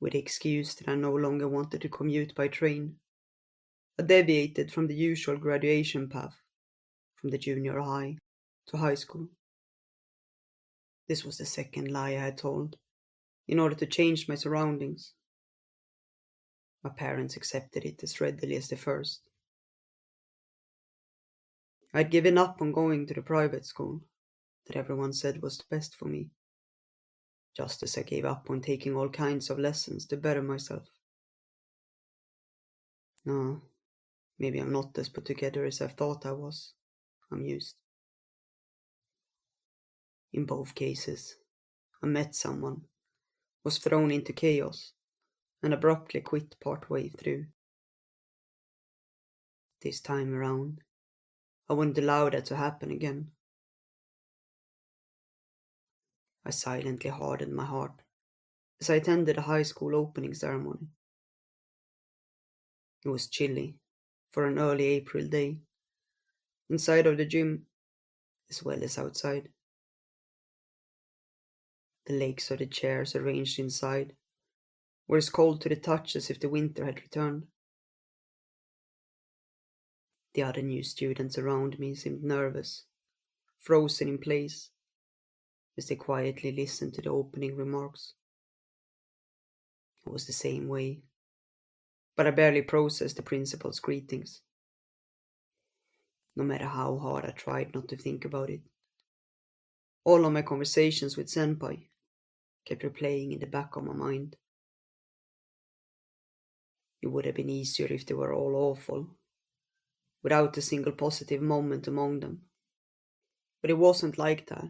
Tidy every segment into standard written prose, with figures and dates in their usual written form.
with the excuse that I no longer wanted to commute by train. I deviated from the usual graduation path, from the junior high to high school. This was the second lie I had told, in order to change my surroundings. My parents accepted it as readily as the first. I had given up on going to the private school that everyone said was the best for me, just as I gave up on taking all kinds of lessons to better myself. No, maybe I'm not as put together as I thought I was. I'm used. In both cases, I met someone, was thrown into chaos, and abruptly quit partway through. This time around, I wouldn't allow that to happen again. I silently hardened my heart as I attended a high school opening ceremony. It was chilly for an early April day, inside of the gym as well as outside. The legs of the chairs arranged inside were as cold to the touch as if the winter had returned. The other new students around me seemed nervous, frozen in place, as they quietly listened to the opening remarks. It was the same way, but I barely processed the principal's greetings. No matter how hard I tried not to think about it, all of my conversations with Senpai kept replaying in the back of my mind. It would have been easier if they were all awful, without a single positive moment among them. But it wasn't like that,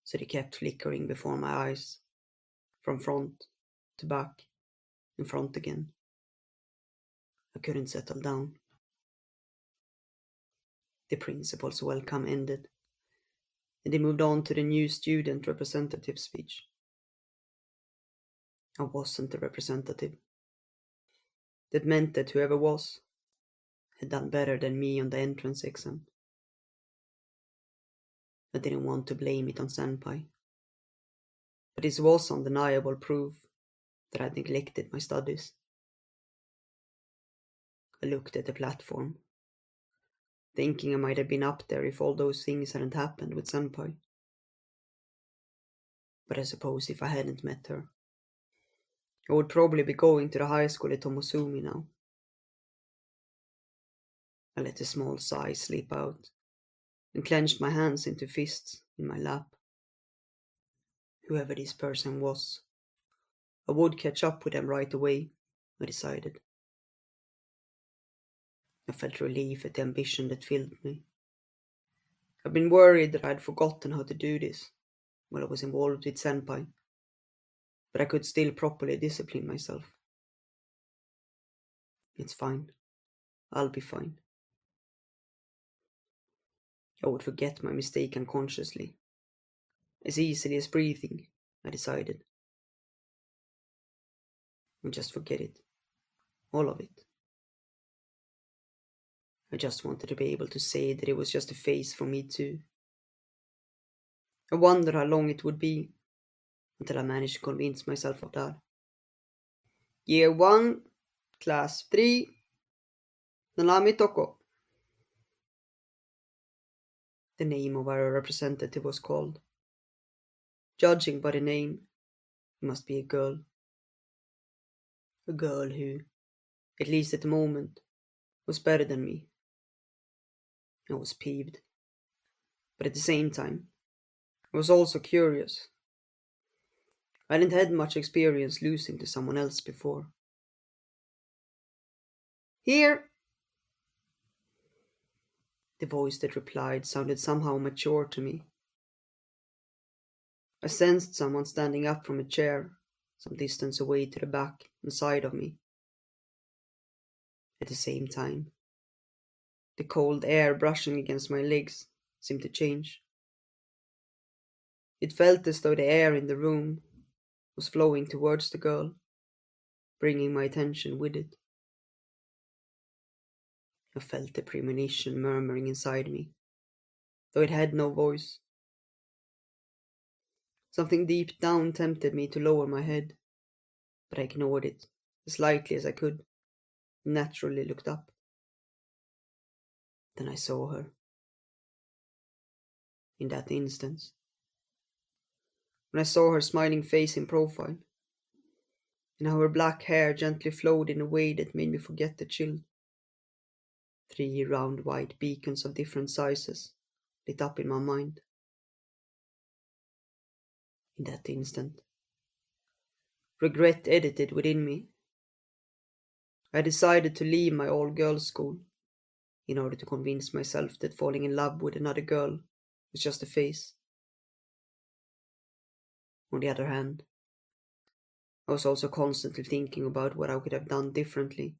so they kept flickering before my eyes, from front to back and front again. I couldn't settle down. The principal's welcome ended, and they moved on to the new student representative speech. I wasn't the representative. That meant that whoever was had done better than me on the entrance exam. I didn't want to blame it on Senpai, but this was undeniable proof that I'd neglected my studies. I looked at the platform, thinking I might have been up there if all those things hadn't happened with Senpai. But I suppose if I hadn't met her, I would probably be going to the high school at Tomosumi now. I let a small sigh slip out and clenched my hands into fists in my lap. Whoever this person was, I would catch up with them right away, I decided. I felt relief at the ambition that filled me. I'd been worried that I'd forgotten how to do this while I was involved with Senpai, but I could still properly discipline myself. It's fine. I'll be fine. I would forget my mistake unconsciously, as easily as breathing, I decided. And just forget it. All of it. I just wanted to be able to say that it was just a phase for me too. I wondered how long it would be until I managed to convince myself of that. Year 1, Class 3, Nanami Toko. The name of our representative was called. Judging by the name, it must be a girl. A girl who, at least at the moment, was better than me. I was peeved. But at the same time, I was also curious. I hadn't had much experience losing to someone else before. Here! The voice that replied sounded somehow mature to me. I sensed someone standing up from a chair, some distance away to the back and side of me. At the same time, the cold air brushing against my legs seemed to change. It felt as though the air in the room was flowing towards the girl, bringing my attention with it. I felt the premonition murmuring inside me, though it had no voice. Something deep down tempted me to lower my head, but I ignored it as lightly as I could, and naturally looked up. Then I saw her. In that instant, when I saw her smiling face in profile, and how her black hair gently flowed in a way that made me forget the chill. 3 round white beacons of different sizes lit up in my mind. In that instant, regret edited within me. I decided to leave my all-girls school in order to convince myself that falling in love with another girl was just a phase. On the other hand, I was also constantly thinking about what I could have done differently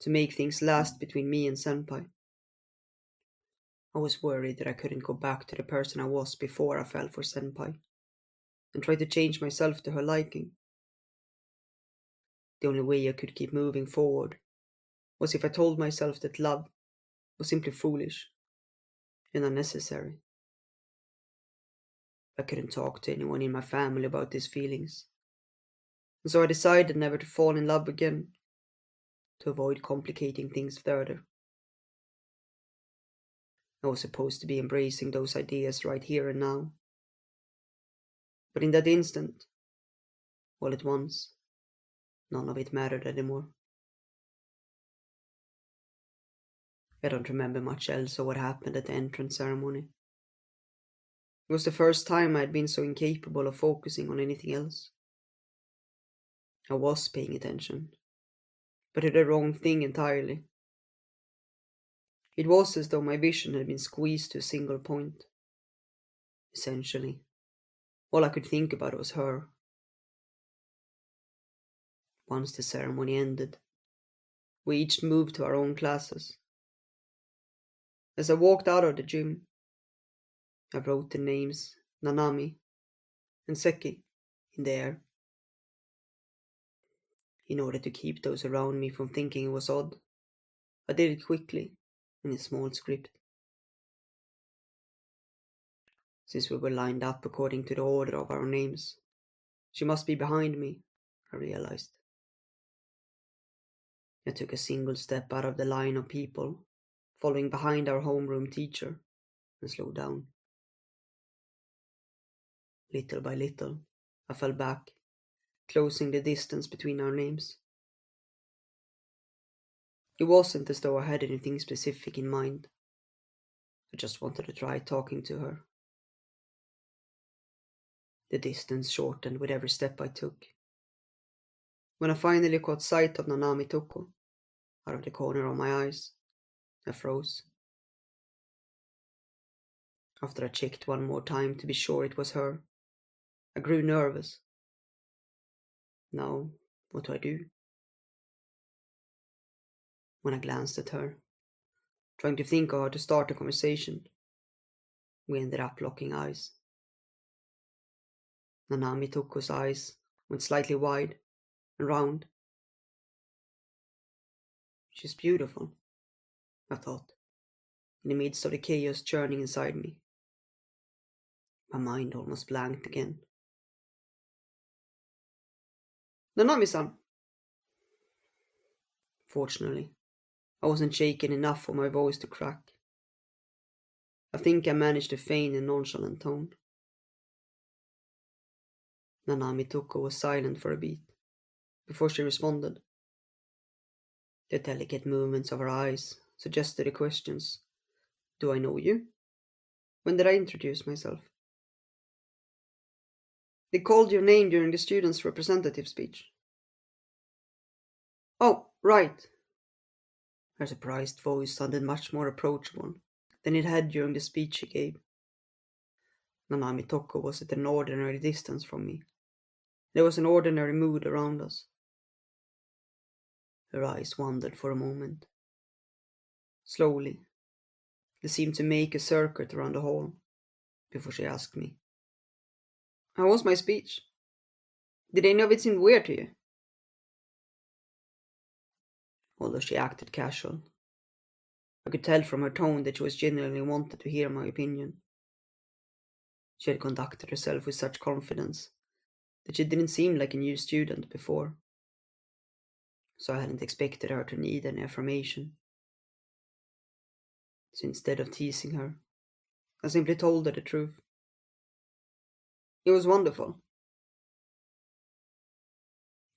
to make things last between me and Senpai. I was worried that I couldn't go back to the person I was before I fell for Senpai and try to change myself to her liking. The only way I could keep moving forward was if I told myself that love was simply foolish and unnecessary. I couldn't talk to anyone in my family about these feelings, and so I decided never to fall in love again to avoid complicating things further. I was supposed to be embracing those ideas right here and now, but in that instant, all at once, none of it mattered anymore. I don't remember much else of what happened at the entrance ceremony. It was the first time I had been so incapable of focusing on anything else. I was paying attention, but to the wrong thing entirely. It was as though my vision had been squeezed to a single point. Essentially, all I could think about was her. Once the ceremony ended, we each moved to our own classes. As I walked out of the gym, I wrote the names Nanami and Seki in the air, in order to keep those around me from thinking it was odd. I did it quickly, in a small script. Since we were lined up according to the order of our names, she must be behind me, I realized. I took a single step out of the line of people, following behind our homeroom teacher, and slowed down. Little by little, I fell back, closing the distance between our names. It wasn't as though I had anything specific in mind. I just wanted to try talking to her. The distance shortened with every step I took. When I finally caught sight of Nanami Toko, out of the corner of my eyes, I froze. After I checked one more time to be sure it was her, I grew nervous. Now, what do I do? When I glanced at her, trying to think of how to start a conversation, we ended up locking eyes. Nanami Toko's eyes went slightly wide and round. She's beautiful, I thought, in the midst of the chaos churning inside me. My mind almost blanked again. Nanami-san! Fortunately, I wasn't shaken enough for my voice to crack. I think I managed to feign a nonchalant tone. Nanami Toko was silent for a beat, before she responded. The delicate movements of her eyes suggested the questions. Do I know you? When did I introduce myself? They called your name during the student's representative speech. Oh, right. Her surprised voice sounded much more approachable than it had during the speech she gave. Nanami Toko was at an ordinary distance from me. There was an ordinary mood around us. Her eyes wandered for a moment. Slowly, they seemed to make a circuit around the hall before she asked me, how was my speech? Did any of it seem weird to you? Although she acted casual, I could tell from her tone that she was genuinely wanted to hear my opinion. She had conducted herself with such confidence that she didn't seem like a new student before. so I hadn't expected her to need any affirmation. So instead of teasing her, I simply told her the truth. It was wonderful.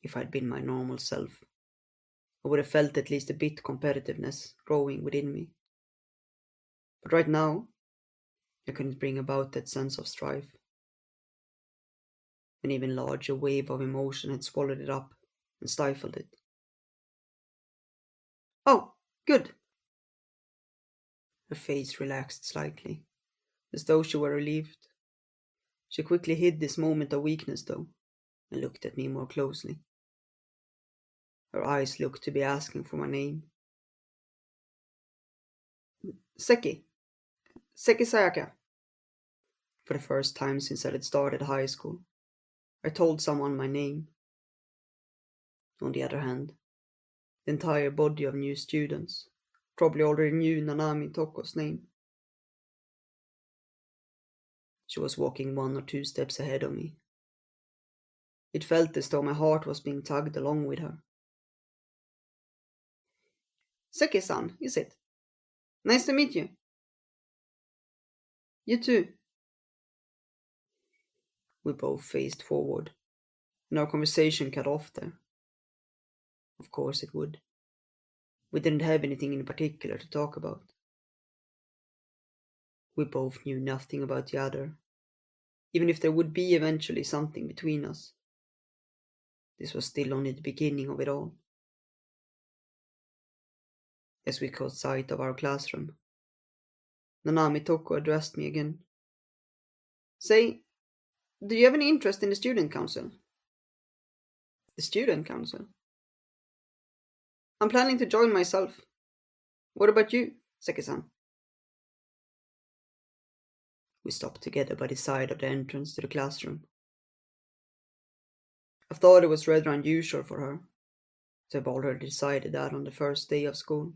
If I'd been my normal self, I would have felt at least a bit competitiveness growing within me. But right now, I couldn't bring about that sense of strife. An even larger wave of emotion had swallowed it up and stifled it. Oh, good. Her face relaxed slightly, as though she were relieved. She quickly hid this moment of weakness, though, and looked at me more closely. Her eyes looked to be asking for my name. Seki. Saeki Sayaka. For the first time since I had started high school, I told someone my name. On the other hand, the entire body of new students probably already knew Nanami Toko's name. She was walking 1 or 2 steps ahead of me. It felt as though my heart was being tugged along with her. Seki-san, is it? Nice to meet you. You too. We both faced forward, and our conversation cut off there. Of course it would. We didn't have anything in particular to talk about. We both knew nothing about the other, even if there would be eventually something between us. This was still only the beginning of it all. As we caught sight of our classroom, Nanami Toko addressed me again. Say, do you have any interest in the student council? The student council? I'm planning to join myself. What about you, Seki-san? We stopped together by the side of the entrance to the classroom. I thought it was rather unusual for her to have already decided that on the first day of school.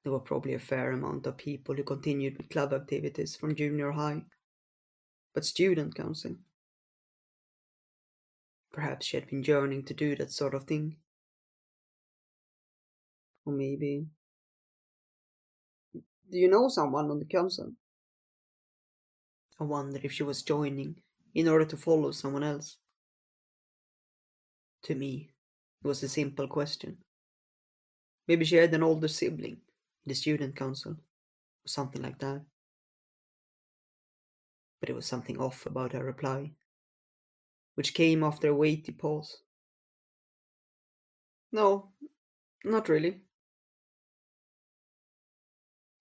There were probably a fair amount of people who continued with club activities from junior high. But student council? Perhaps she had been yearning to do that sort of thing. Or maybe... Do you know someone on the council? I wondered if she was joining in order to follow someone else. To me, it was a simple question. Maybe she had an older sibling in the student council, or something like that. But there was something off about her reply, which came after a weighty pause. No, not really.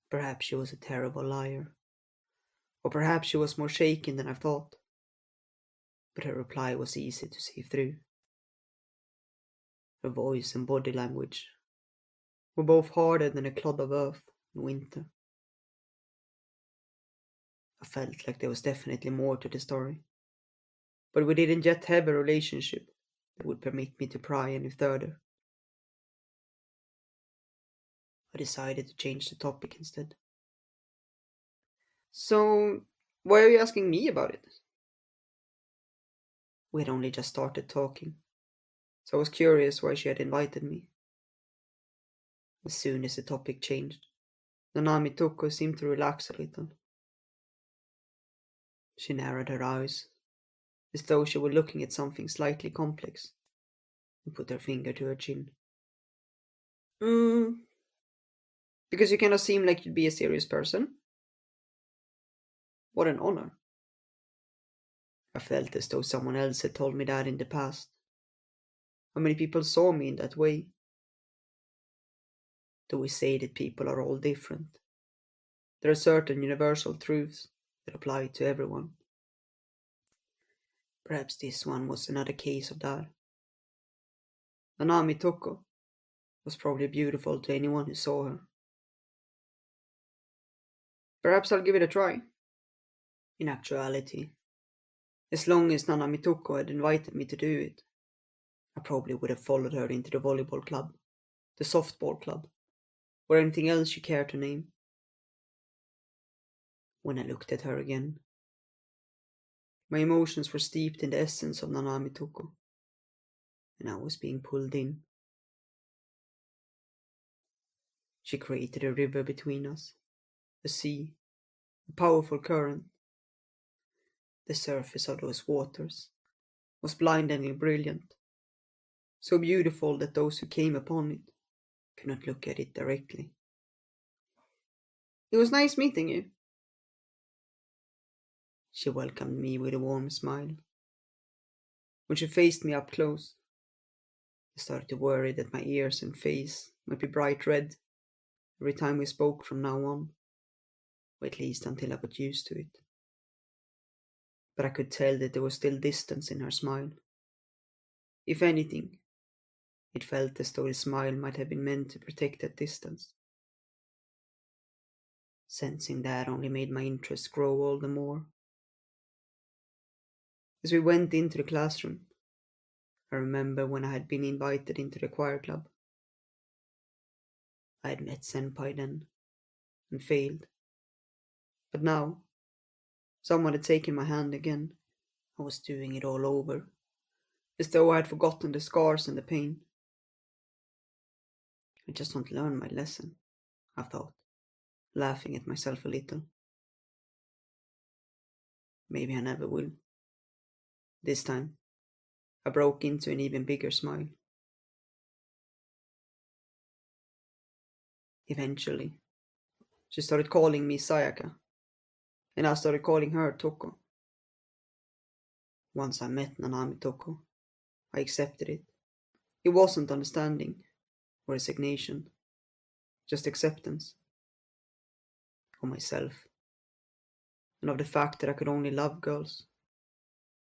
Perhaps she was a terrible liar, or perhaps she was more shaken than I thought. But her reply was easy to see through. Her voice and body language were both harder than a clod of earth in winter. I felt like there was definitely more to the story, but we didn't yet have a relationship that would permit me to pry any further. I decided to change the topic instead. So, why are you asking me about it? We had only just started talking, so I was curious why she had invited me. As soon as the topic changed, Nanami Toko seemed to relax a little. She narrowed her eyes, as though she were looking at something slightly complex, and put her finger to her chin. Hmm, because you cannot seem like you'd be a serious person. What an honor. I felt as though someone else had told me that in the past. How many people saw me in that way? Though we say that people are all different, there are certain universal truths that apply to everyone. Perhaps this one was another case of that. Nanami Toko was probably beautiful to anyone who saw her. Perhaps I'll give it a try. In actuality, as long as Nanami Toko had invited me to do it, I probably would have followed her into the volleyball club, the softball club, or anything else she cared to name. When I looked at her again, my emotions were steeped in the essence of Nanami Toko. and I was being pulled in. She created a river between us, a sea, a powerful current. The surface of those waters was blindingly brilliant, so beautiful that those who came upon it could not look at it directly. It was nice meeting you. She welcomed me with a warm smile. When she faced me up close, I started to worry that my ears and face might be bright red every time we spoke from now on, or at least until I got used to it. But I could tell that there was still distance in her smile. If anything, it felt as though the smile might have been meant to protect that distance. Sensing that only made my interest grow all the more. As we went into the classroom, I remember when I had been invited into the choir club. I had met Senpai then, and failed. But now, someone had taken my hand again. I was doing it all over, as though I had forgotten the scars and the pain. I just don't learn my lesson, I thought, laughing at myself a little. Maybe I never will. This time, I broke into an even bigger smile. Eventually, she started calling me Sayaka, and I started calling her Toko. Once I met Nanami Toko, I accepted it. It wasn't understanding or resignation, just acceptance of myself and of the fact that I could only love girls.